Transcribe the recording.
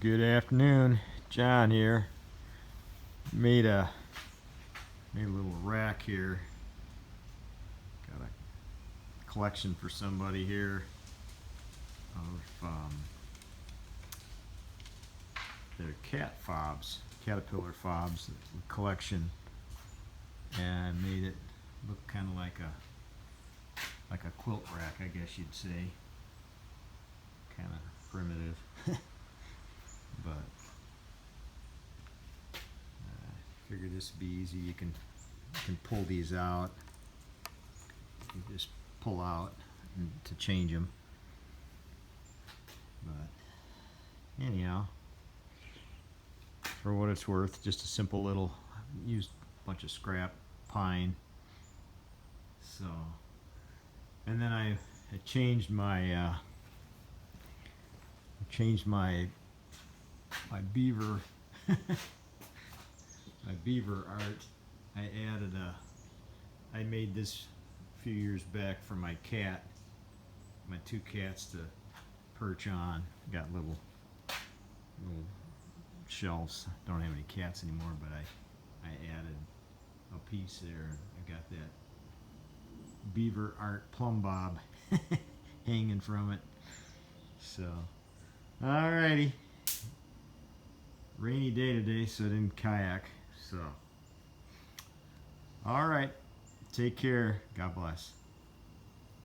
Good afternoon, John here. Made a little rack here. Got a collection for somebody here of their cat fobs, caterpillar fobs collection, and made it look kind of like a quilt rack, I guess you'd say. Kind of primitive, but figured this would be easy. You can pull these out. You just pull out to change them. But anyhow, for what it's worth, just a simple little, used a bunch of scrap pine. So, and then I changed my my beaver my beaver art. I made this a few years back for my two cats to perch on. Got little shelves. Don't have any cats anymore, but I added a piece there. I got that beaver art plumb bob hanging from it. So, alrighty. Rainy day today, so I didn't kayak. So, alright. Take care. God bless.